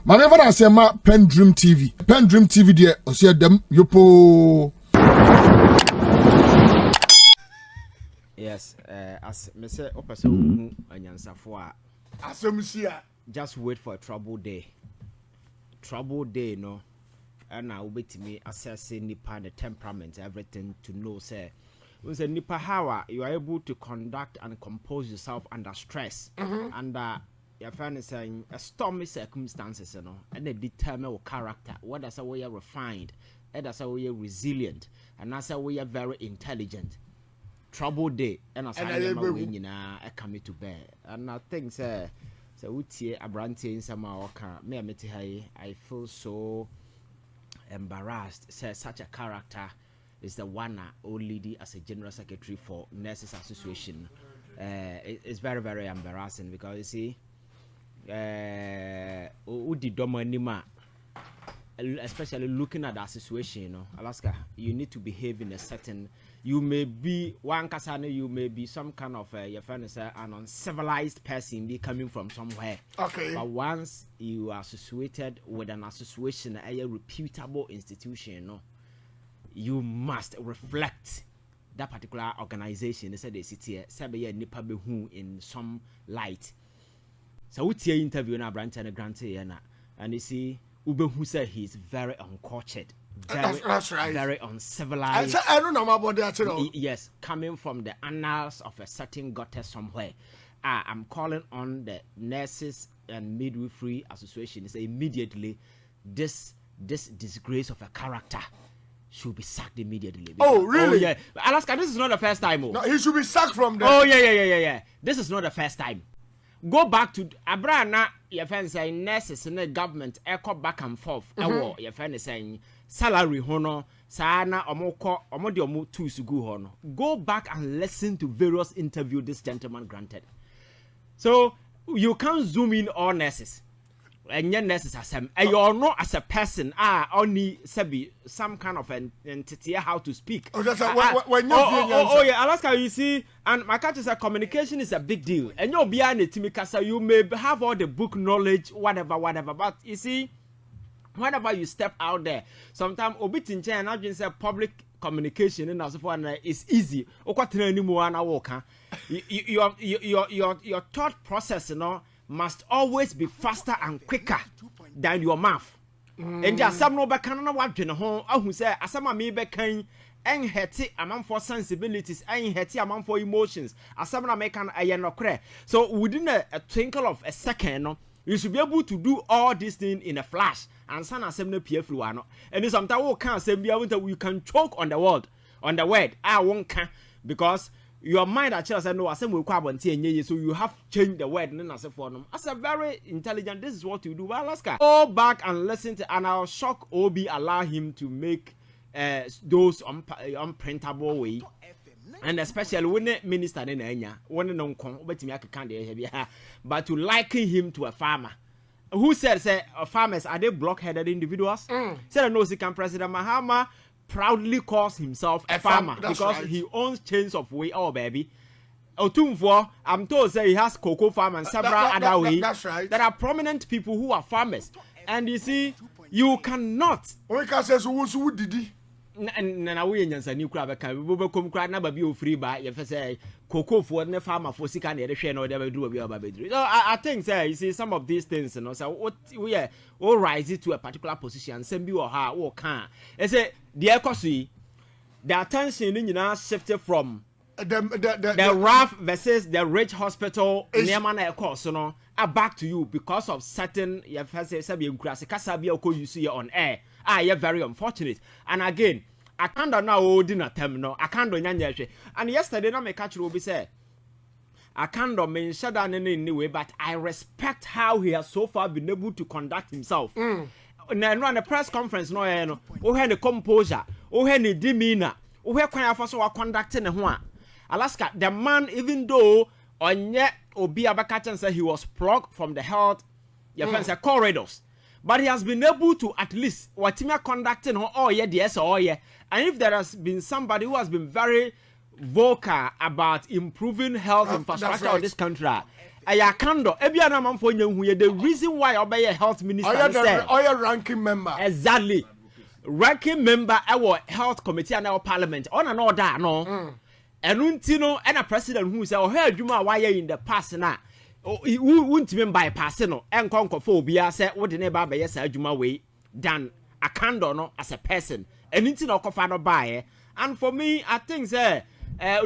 Manever I say ma PENDREAM TV. PENDREAM TV there, o see them yopo. Yes, as me say opese anyansafo a Asemsia. Just wait for a troubled day. Troubled day, no. And I will be to me assessing nipa the temperament, everything to know, say. When say nipa how you are able to conduct and compose yourself under stress, under your friend is saying a stormy circumstances, you know, and they determine your character. What does say we are refined, and that's how we are resilient, and that's how we are very intelligent. Troubled day, and as I am winning, I come to bear, and I think say. So utie abrantie nsama oka me ameti hai I feel so embarrassed. Say such a character is the one leading as a general secretary for Nurses Association. It's very, very embarrassing because you see udi domanima, especially looking at that situation, you know, Alaska, you need to behave in a certain. You may be one kasane, you may be some kind of your friend is an uncivilized person be coming from somewhere. Okay. But once you are associated with an association, a reputable institution, you know, you must reflect that particular organization. They said they sit here, say nipa behu in some light. So we see interview na branch and grantee and you see Ube who said he's very uncultured. That's right. Very uncivilized. I don't know about that at all. Yes, coming from the annals of a certain gutter somewhere. I'm calling on the Nurses and Midwifery Association. Say immediately, this disgrace of a character should be sacked immediately. Oh, really? Oh, yeah. Alaska, this is not the first time. No, he should be sacked from there. Oh, yeah. This is not the first time. Go back to Abrana, your friend saying nurses in the government, echo back and forth. Your friend is saying salary hono, sana omoko two to go hono. Go back and listen to various interviews this gentleman granted. So you can't zoom in all nurses. And your nurses as and you're not as a person only some kind of an entity how to speak. Oh, that's when you're yeah, Alaska, you see, and my catch is that communication is a big deal. And you're behind it, Timikasa, you may have all the book knowledge, whatever. But you see, whenever you step out there, sometimes obitin and I've been said public communication and as for is easy. Your thought process, you know, must always be faster and quicker than your mouth. And just some no back on what you know, who say, as some me becan, and hetty among for sensibilities, and hetty among for emotions, as some American ayanokre. So within a twinkle of a second, you should be able to do all these things in a flash. And son assembly PF and sometimes can't say you can choke on the word, I won't can because your mind actually said no, I said we can't so you have to change the word and then I said for them. As a very intelligent, this is what you do. Well, Alaska, go back and listen to, and I'll shock Obi, allow him to make those unprintable way. And especially when the minister in Enya, when the non-con, but to liken him to a farmer. Who said, farmers, are they block-headed individuals? Said, no, Sikhan President Mahama proudly calls himself a farmer because right. He owns chains of wheat. Oh, baby. Otumfo, I'm told say he has cocoa farm and several other ways. That's right. There are prominent people who are farmers. And you see, you cannot. We can say, so did he? Na we nyansa ni kura beka we bekom kura na ba bi ofri ba ye fe say cocoa for ne farmer for sika na ye hwe na ode ba duru bi ba bedru. So I think say you see some of these things, you know, so what we are all rise it to a particular position sem bi wo ha wo kan e say the ekosi the attention ni nyina shifted from the rough versus the rich hospital near na ekoso no back to you because of certain ye fe say be nkura se kasa bi akọ use here on air. You're very unfortunate. And again, I can't now holding a term, no. I can't do nyanya. And yesterday, na me catch Ruby say, I can't do mention that in any way, but I respect how he has so far been able to conduct himself. Run a press conference, no, had the composure, had the demeanor, had kind of conducting a Alaska, the man, even though on yet Obi Abakatan said he was plucked from the health, your friends are corridors. But he has been able to at least what he conducting yes or yeah. And if there has been somebody who has been very vocal about improving health infrastructure of this country, aya kando ebia na manfo nyanhu ye the reason why obey health minister said oya ranking member exactly ranking member our health committee and our parliament on and all that no enunti no and a president who say oh hey adwuma why in the past na wuntimi bypass no enkonkofo obia say wo de ne ba be yes adwuma we than a candor no as a person enunti na okofa no buy and for me I think say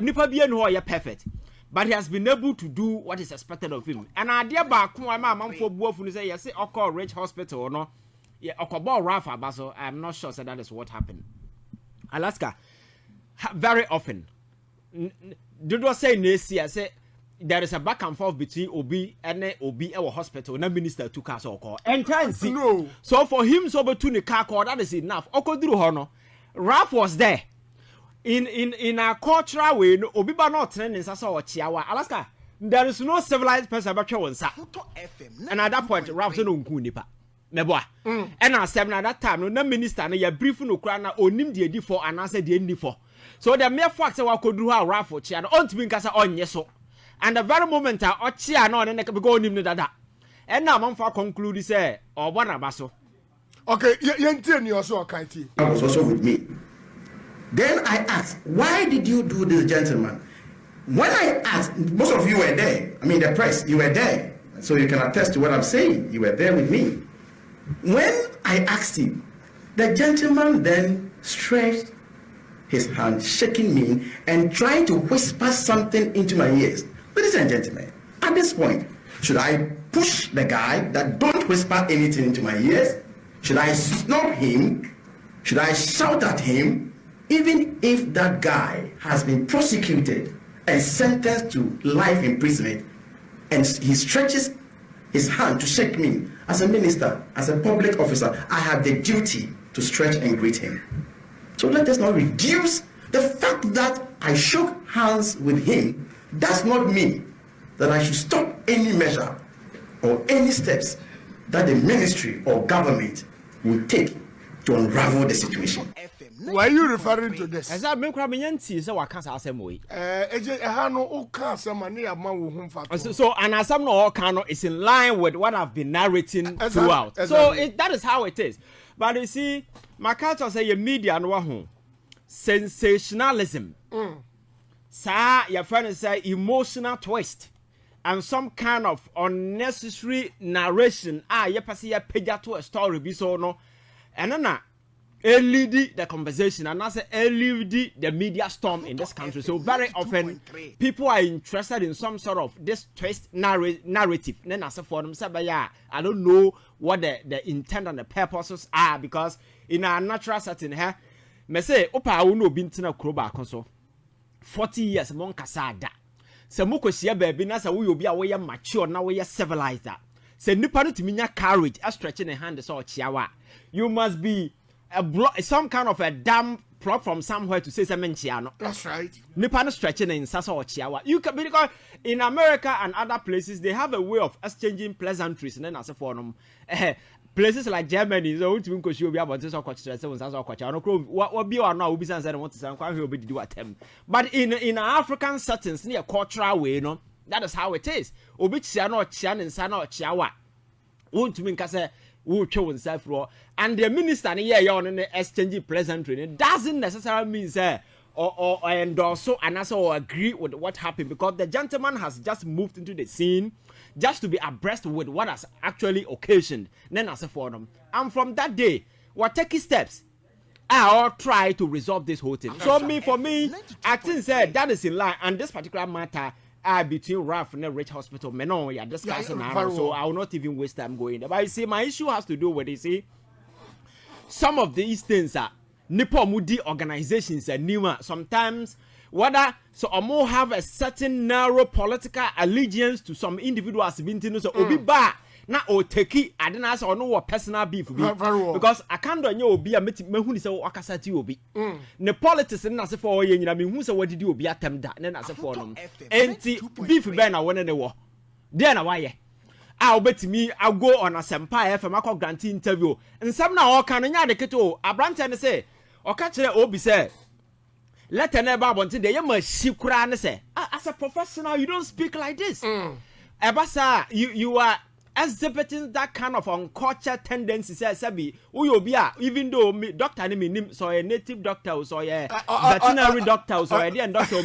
nipa bia no you perfect but he has been able to do what is expected of him and idea ba ko ma manfo buafu no say yes okọ rich hospital no yeah okobo Rafa Baso I'm not sure that is what happened Alaska very often did not say Nesia say there is a back and forth between Obi and Obi our hospital na minister to cast or call and can see no so for him so between the car call that is enough okoduru hono Raf was there in a cultural way no Obi ba not training sasa or chiawa Alaska there is no civilized person about your sa and at that point Raf no nku nipa meboa and na seven at that time no minister na ya brief no kra na onim de edi for and answer de edi for so the mere fact say wa koduru ha Raf chia no ontimi nkasa onye so and the very moment a chia no ne because onim no dada and na manfa conclude say obona baso okay yentie ni also okaiti I was also with me. Then I asked, why did you do this, gentleman? When I asked, most of you were there. I mean, the press, you were there. So you can attest to what I'm saying. You were there with me. When I asked him, the gentleman then stretched his hand, shaking me, and trying to whisper something into my ears. Ladies and gentlemen, at this point, should I push the guy that don't whisper anything into my ears? Should I snub him? Should I shout at him? Even if that guy has been prosecuted and sentenced to life imprisonment, and he stretches his hand to shake me, as a minister, as a public officer, I have the duty to stretch and greet him. So let us not reduce the fact that I shook hands with him does not mean that I should stop any measure or any steps that the ministry or government will take to unravel the situation. Why are you referring to this? as I been crabbing yanti say what can't asem we so and asem no can is in line with what I've been narrating throughout so that is how it is but you see my culture say your media no ho sensationalism sa your friend say emotional twist and some kind of unnecessary narration you pass your page to a story be so no and then lead the conversation and also lead the media storm in this country. So very often people are interested in some sort of this twist narrative. Then as for them say, yeah, I don't know what the intent and the purposes are because in a natural setting here, me say opa uno bintina kroba konso 40 years mon kasada. Se moko sia baby na se wo obi a we mature na we civilized. Se nipa no timinya courage a stretching a hand so chiawa. You must be some kind of a damn prop from somewhere to say something. That's right. Nipa stretching in Sasa or Chiawa. You can because in America and other places they have a way of exchanging pleasantries and then as a form. Places like Germany, so to because you'll be about to talk what be or now will be said and want to sound quite be do attempt. But in African settings near cultural way, no, that is how it is. Obichiano Chian and Sana or Chiawa. Won't to mean say who show himself raw and the minister here on the exchange pleasantry it doesn't necessarily mean or endorse and also agree with what happened because the gentleman has just moved into the scene just to be abreast with what has actually occasioned then as a forum and from that day we're taking steps I'll try to resolve this whole thing. So for me I think that is in line and this particular matter between Raf and the Rich Hospital, Menon, yeah, discussing now, so I will not even waste time going there. But you see, my issue has to do with, you see, some of these things are Nipo Mudi organizations and Nima. Sometimes, whether so or more have a certain narrow political allegiance to some individuals, so obi ba na o teki I didn't ask or no what personal beef be because I can't do any obi a mehu say wakasa ti obi ne politics na se for ye nyina mehu say what did you obi atem da na se for no enti beef be na wona ne wo there na why a obetimi I go on a Sempa FM akọ grant interview nsam na o kan nya de keto abrante ne say o ka kire obi say let an eba bonte de ye ma shikura ne say as a professional you don't speak like this Ebasa, you are exhibiting that kind of uncultured tendency. Sabi, even though me doctor name so a native doctor or a veterinary doctor or a doctor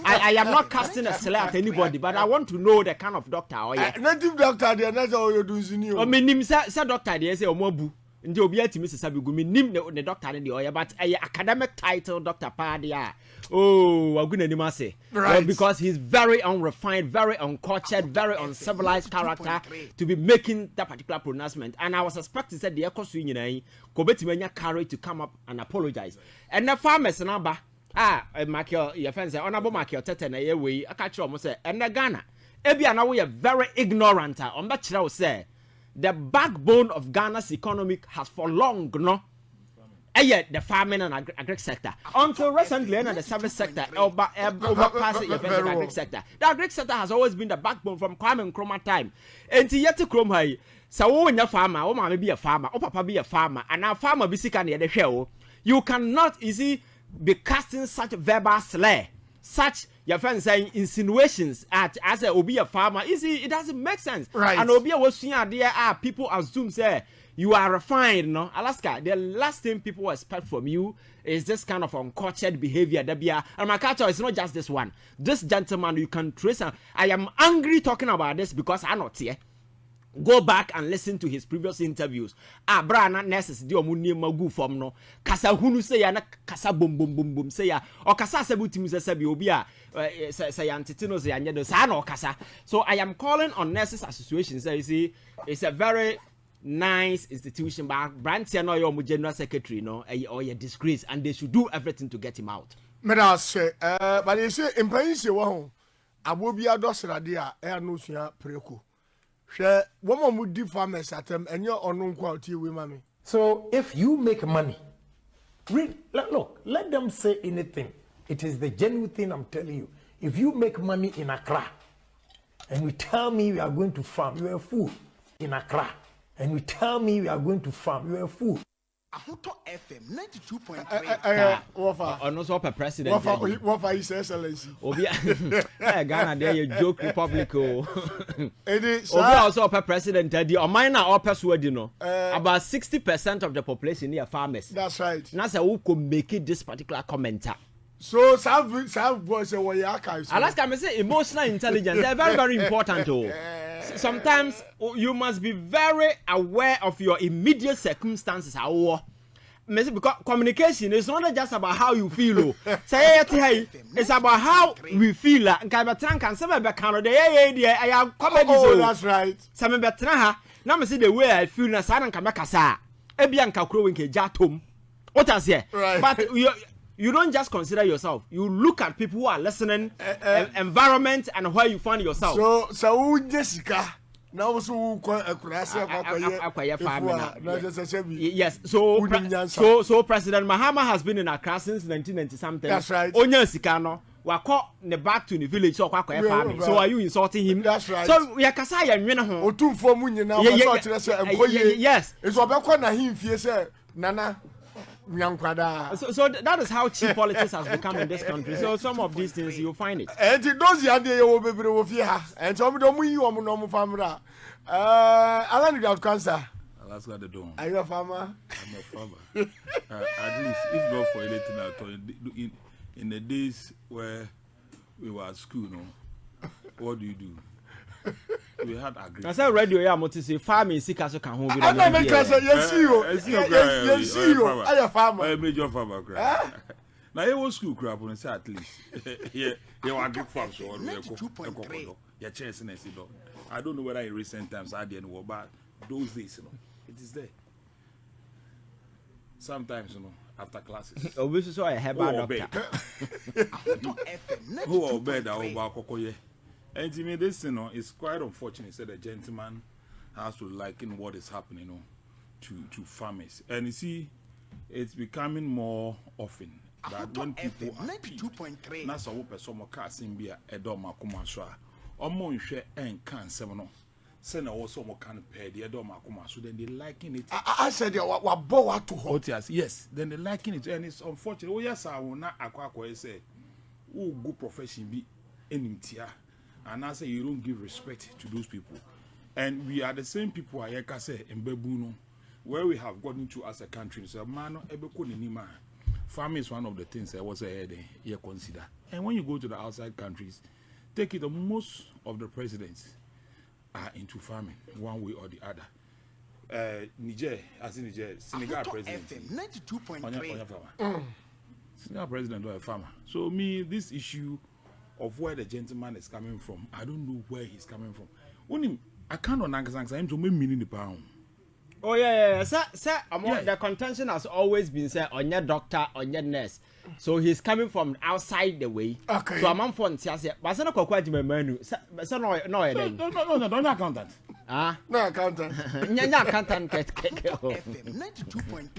I am not casting a slur at anybody, but I want to know the kind of doctor. Native doctor, they are not all you do. Or me say doctor, they say omobu. Nti obi ati Mrs. Sabigu me nim the doctor in the oil, but a academic title Dr. Padia. Oh, aguna ni mase. Well, because he's very unrefined, very uncultured, very uncivilized character to be making that particular pronouncement. And I was expecting that the ekosu nyina ko betimanya courage to come up and apologize. And the farmers number Michael your friend say honorable Michael Tete na ye we aka kire omo say and Ghana ebia na we very ignorant on ba kire wo say the backbone of Ghana's economy has for long, no? The farming and agric sector. Until recently, and the service sector overpassed the agric sector. The agric sector has always been the backbone from Kwame Nkrumah time. And yet to Chrome High, so when you're farmer, or mamma be a farmer, or papa be a farmer, and now farmer be sick and the show, you cannot easily be casting such verbal slur, such your friend saying insinuations as a obi a farmer. It doesn't make sense. Right. And obi was seeing there are people assume say you are refined, no? Alaska, the last thing people expect from you is this kind of uncultured behavior. And my culture is not just this one. This gentleman, you can trace. I am angry talking about this because I'm not here. Go back and listen to his previous interviews. Brana nurses di omuni magu form no. Kasa hunu say ya na kasa boom boom boom boom say ya. O kasa sebutim say bi obi a say antitino say anya do sa na o kasa. So I am calling on nurses association. Say you see it's a very nice institution, but branch no your general secretary no or a disgrace, and they should do everything to get him out. Me da say but they say impanyise wo ho abobi adosra dia e no sua preko. So if you make money, look, let them say anything. It is the genuine thing I'm telling you. If you make money in Accra and you tell me we are going to farm, you are a fool. In Accra, and you tell me we are going to farm, you are a fool. Ahuto FM 92.3. Ono so per president. What is excellency? Obi Ghana there you joke republic o. Obi also per president the Omina or persuade no. About 60% of the population are farmers. That's right. Na say who could make it this particular commenter. So some voice we archives. Alaska me say emotional intelligence is very very important oh. Sometimes you must be very aware of your immediate circumstances. Because communication is not just about how you feel. Say it's about how we feel. And can some be Canada. I am comedy. Oh, that's right. Some be now me see the way I feel na sa na nka makasa. Ebianka kro wenke jatom. What I say? Right. But you don't just consider yourself. You look at people who are listening, environment, and where you find yourself. So Jessica. Now so yes. So President Mahama has been in Accra since 1990 something. That's right. Onya Sikano. Wako ne back to the village so kwakwa farming. So are you insulting him? That's right. So we are kasa ya nwene ho. Otumfo mu nyina yes. It's obekwa na him fie say nana. So that is how cheap politics has become in this country. So some of these things you'll find it. And those young day will be and some of them you are no family. Alan got cancer. Alaska the dome. Are you a farmer? I'm a farmer. At least, if not for anything at all, in the days where we were at school, no, what do you do? We had agreed. I said radio ya moti say farming sika so kan ho bi. I know make us yes you. I a farmer. I major farmer cry. Now you was school crap on say at least. Yeah, you are big farm so go. Your chance in do. I don't know whether in recent times I didn't work but those days, you know, it is there. Sometimes, you know, after classes. Obviously so I have doctor. Who are bed over kokoye. And to me, this, you know, is quite unfortunate that the gentleman has to liken what is happening, you know, to farmers. And you see, it's becoming more often that when people are peeved, that's a whoop some cars in beer, a doma kumaswa, or more share and can seven. Send also more can pay the doma kumasu, then they liking it. I said, what bow to hold. Yes, then they liking it, and it's unfortunate. Oh, yes, I will not acquire say, oh, good profession be in tia. and I say you don't give respect to those people. And we are the same people I say in Bebuno, where we have gotten to as a country. So man, farming is one of the things I was ahead here consider. And when you go to the outside countries, take it, most of the presidents are into farming one way or the other. Niger, as in Niger, Senegal president, Senegal president or a farmer. So me, this issue of where the gentleman is coming from, I don't know where he's coming from. Only I can't understand. I'm to me meaning the pound. Oh yeah. Sir, the contention has always been said on your doctor, on your nurse. So he's coming from outside the way. Okay. So I'm on phone. But I said no quite my menu. So no, don't accountant. Ah, No accountant. Nyanya accountant. FM 92.3.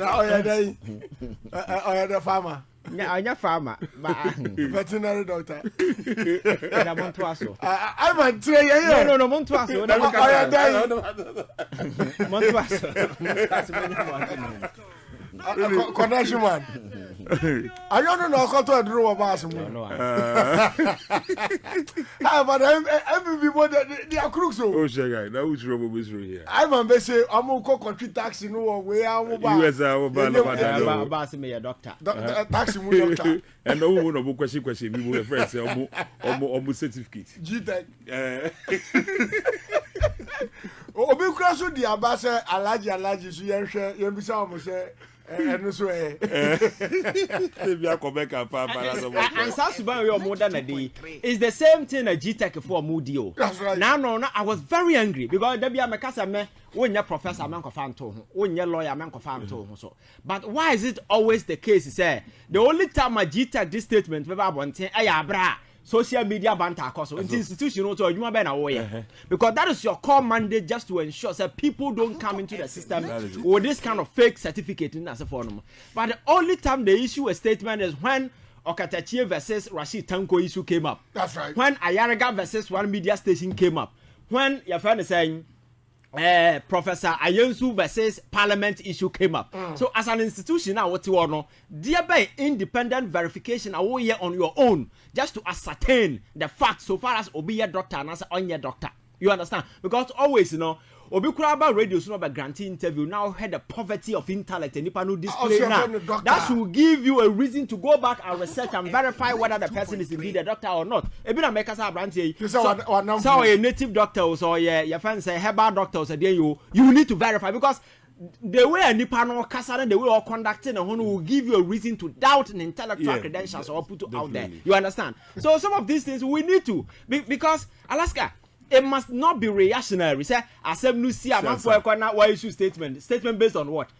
Now the farmer. Yeah, I'm a farmer. Veterinary doctor. I'm on to us. I'm a trainer. No, Montuaso. Connection man. I don't know how to draw a bass. But every people they are crooks. Oh, guy, that was trouble here. I'm a message. I'm going to country taxi. No way. I'm US, Bass me a doctor. Taxi doctor. And no one of question. We were friends. Almost certificate. GTech. Obi kraso di abase alaji so ye bisa o mo se enu so e bi akobeka pa and Sasuban we more than a day is the same thing a GTech for Mudio. That's right. Now I was very angry because there be a mekasa me wonya professor man ko fan to ho wonya lawyer man ko fan to ho so but why is it always the case say the only time a GTech this statement we ba bonten aya bra social media banter across institution also you be na wo because that is your core mandate just to ensure that people don't come into the system with this kind of fake certificate in as a form. But the only time they issue a statement is when Okatachie versus Rashid Tanko issue came up. That's right. When Ayaraga versus one media station came up. When your friend is saying Professor Ayensu versus Parliament issue came up. So as an institution now, what you want to thereby independent verification away on your own, just to ascertain the facts so far as Obi your doctor and as on your doctor. You understand? Because always, Obi Kuraba radio so about granting interview now had the poverty of intellect and Nipanu display now. That should give you a reason to go back and research and verify whether the person is indeed a doctor or not. Ebina make us a brand say so a native doctor or your friends say herbal doctor so then you need to verify because the way a Nipano Kassan the way all conducting a will give you a reason to doubt an intellectual credentials or put out there. You understand? So some of these things we need to because Alaska. It must not be reactionary. Say, as a new see a man for a corner, why issue statement based on what?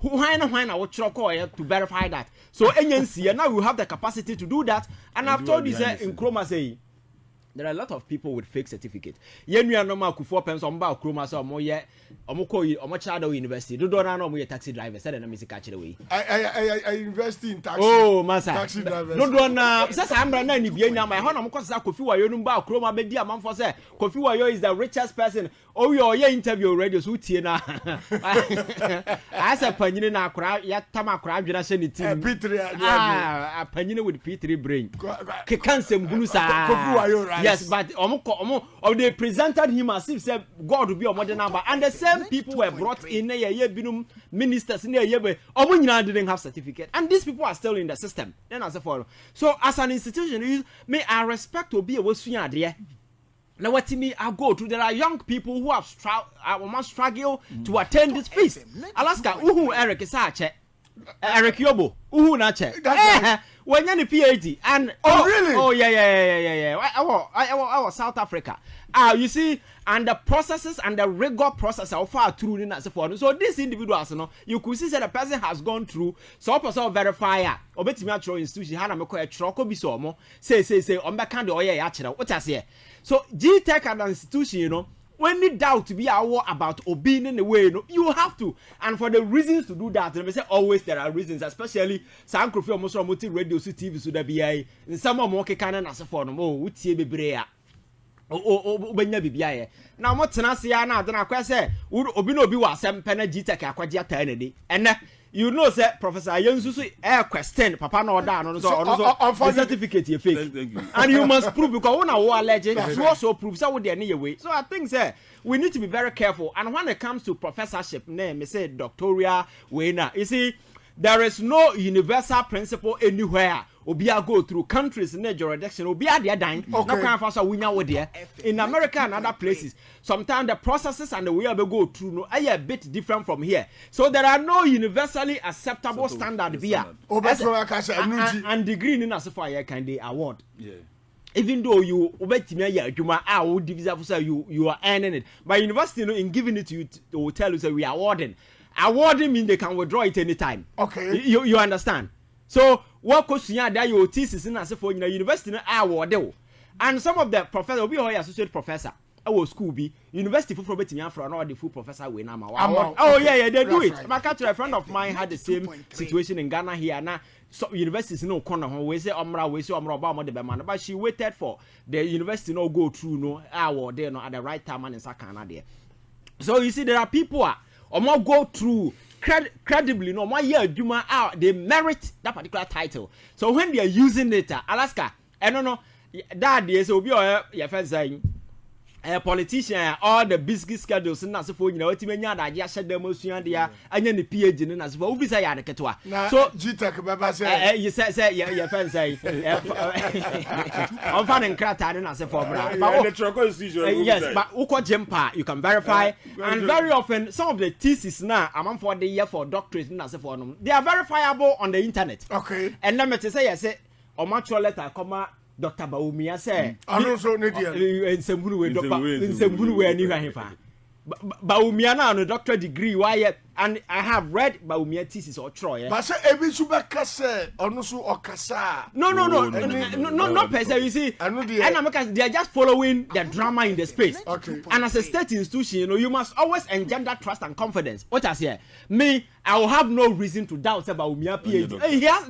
Why I would try to verify that. So NNC now we have the capacity to do that. And I've told you in Chroma say there are a lot of people with fake certificate. Yenu ya normal ku 4 pence on ba Chroma so mo ye omo child university. Do na no mo ye taxi driver said na me catch the way. I invest in taxi. Oh, massa. Taxi drivers. Do na say am na ni bia nya my ho na mo kwasa Kofi Wayo no ba Chroma be di amanfo say Kofi Wayo is the richest person. Oh your interview radio so tie na. As a panyini na akura ya tama akura adwena hye ni team. P3. Ah, panyini with P3 brain. Kekansem hunu sa. Kofi Wayo right. Yes, but they presented him as if said God will be a modern number, and the same people were brought in ministers in didn't have certificate, and these people are still in the system. Then as a follow. So as an institution, may I respect to be a Wosuya. Now what me I go to there are young people who have struggle to attend this feast. Alaska, Eric Isache. Eric Yobo, Nache. When you're the PhD and really? Oh yeah. I was South Africa. You see, and the processes and the rigor process are far through in as a form. So these individuals, you could see that the person has gone through. So person verifier, or bet me actual institution, Hana Mako a troko be so more. Say, on back kind of what I say. So GTech and an institution, when in doubt to be our about obeying in the way, you have to. And for the reasons to do that, they say always there are reasons, especially some crofio almost multi radio TV so there be some more canon as a form. Oh, what's ye be benya bibia now what tenase ya na adana kwa say obi no bi wa asem pena GTech akwaje atanade ene you know say Professor Ayensu so question papa no da no so the certificate you fake. And you must prove because when I allege you also prove so we dey way. So I think say we need to be very careful, and when it comes to professorship name me say doctoral way na you see there is no universal principle anywhere. Obia go through countries in the jurisdiction. Obia they dying. No kind of winya wo there. In America and other places, sometimes the processes and the way they go through no are a bit different from here. So there are no universally acceptable standard here. And degree in as far as can they award. Yeah. Even though you you are earning it, but university in giving it to you will tell you say we are awarding. Awarding means they can withdraw it anytime. Okay. You understand? So what question that your thesis in as for university award, and some of the professors will be associate professor. Our school be university for betting for another full professor we now. Oh yeah, they do it. My a friend of mine had the same situation in Ghana here now. So universities no corner we say omra about the man, but she waited for the university no go through no award there no at the right time and in Sakana there. So you see there are people or more go through credibly no more year Juma out they merit that particular title. So when they are using it Alaska I don't know that is will be your first saying a politician all the business schedules na so for what you nya da ya shede mosuan dia anya ne PhD ni na so obi say ya de ketwa so GTech baba say you say your friend say on fan nkrata na so for bra yes but uko jempa you can verify and very often some of the thesis na among for the year for doctorate na so for no they are verifiable on the internet. Okay, and let me say yes say o match letter comma Dr. Baumia say, I don't so need in some way, anyway. Baumia now on a doctorate degree, why? And I have read Baumia thesis or Troy. But say, Ebi Subaka say, or no so or Kasa. No, per se. You see, and they are just following the drama in the space. Okay. And as a state institution, you know, you must always engender trust and confidence. What I say, me, I will have no reason to doubt about Baumia PhD.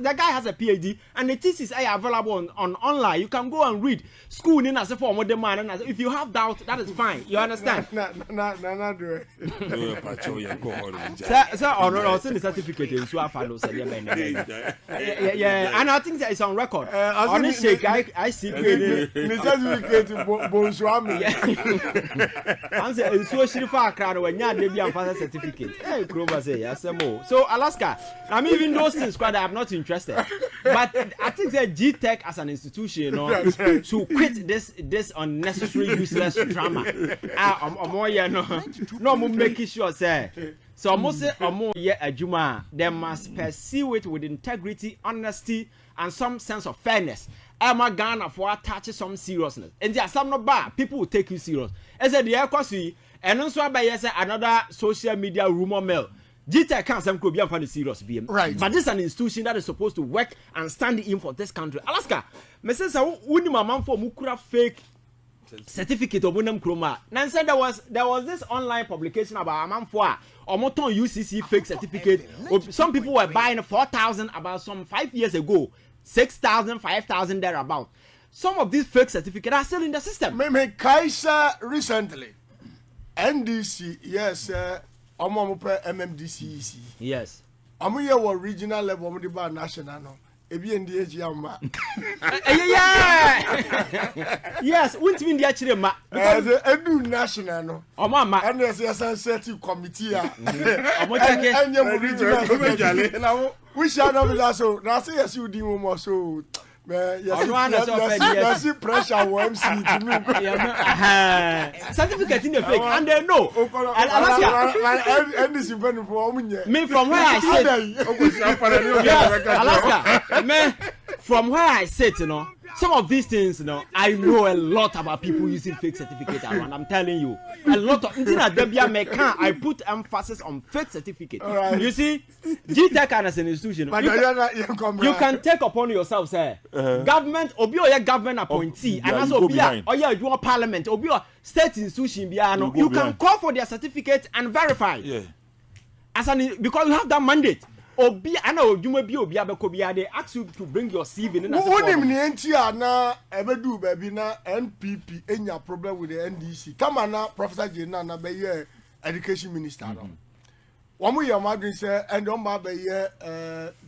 The guy has a PhD, and the thesis are available on online. You can go and read. School in as a form of the man, and if you have doubt, that is fine. You understand? No, do Sir, or send the certificate in Swafalo. Yeah, and I think that it's on record. Honestly, I see the certificate Bonsuami. I'm saying so she far crowd when you have a certificate. Hey, Kroba say yes, more. So Alaska, I mean, even those things, quite I'm not interested. But I think that GTech as an institution, you know, to quit this unnecessary, useless drama. No, I'm making sure, say. So almost say Juma, they must pursue it with integrity, honesty, and some sense of fairness. I'm a Ghana for attaching some seriousness. And there are some not bad. People will take you serious. As the air cost and also by another social media rumor mill. GTech can't some could be on the serious BM. Right. But this is an institution that is supposed to work and stand in for this country. Alaska, Mrs. Unimam for Mukura fake certificate of Bunam Kroma. Nancy, there was this online publication about a man for Omoton UCC fake certificate. Some people were buying 4,000 about some 5 years ago, 6,000, 5,000 thereabout. Some of these fake certificates are still in the system. Me Kaiser recently, NDC, yes, MMDC. Yes. I'm here what regional level, I'm national. Yeah. Yes, won't mean the actually ma. Edu national no. Oh mama. And there's a sensitive committee. And your regional. We shall not be that so. Now say yes you do more so. Yes, pressure MC to me. Certificate in the fake, and they know. And this is for me from where I sit. Alaska, man, from where I sit, you know, some of these things, you know, I know a lot about people using fake certificate around. I'm telling you, a lot of I put emphasis on fake certificate. Right. You see, GTech as an institution, you can take upon yourself, say, government, or be a government appointee, and also be a parliament, or be a state institution, you can call for their certificate and verify. Yeah. Because you have that mandate. Obi, I know you may be Obiabekobia. They ask you to bring your CV in. Na ever do baby na NPP. Any problem with the NDC? Come on now, Professor Jena na be education minister. One year, Madrid say, and on my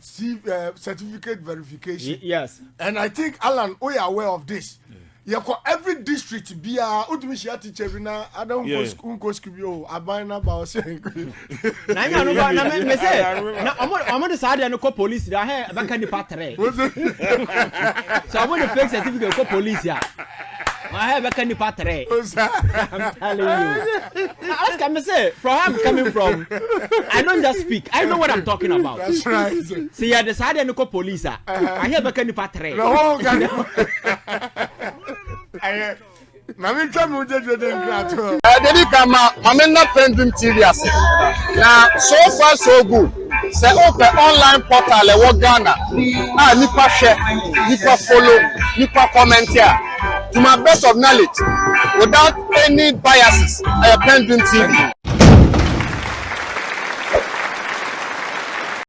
certificate verification. Yes. And I think Alan, we are aware of this. You call every district be a ultimate teacher. I don't go school. I buy now about saying. Na no ba na me say na omo de saa de no call police da he ba kan di patre. So I want to fake certificate call police ya. I have a candy patre. I'm telling you. Ask me say from where I'm coming from. I don't just speak. I know what I'm talking about. That's right. See, you decided to call police. I have a candy patre. No, Mami tell me what you did. Dedi kama mami na PENDREAM TV ase. Na so far so good. Say open online portal e wo Ghana. Ah nipa share, nipa follow, nipa comment here. To my best of knowledge, without any biases, PENDREAM TV.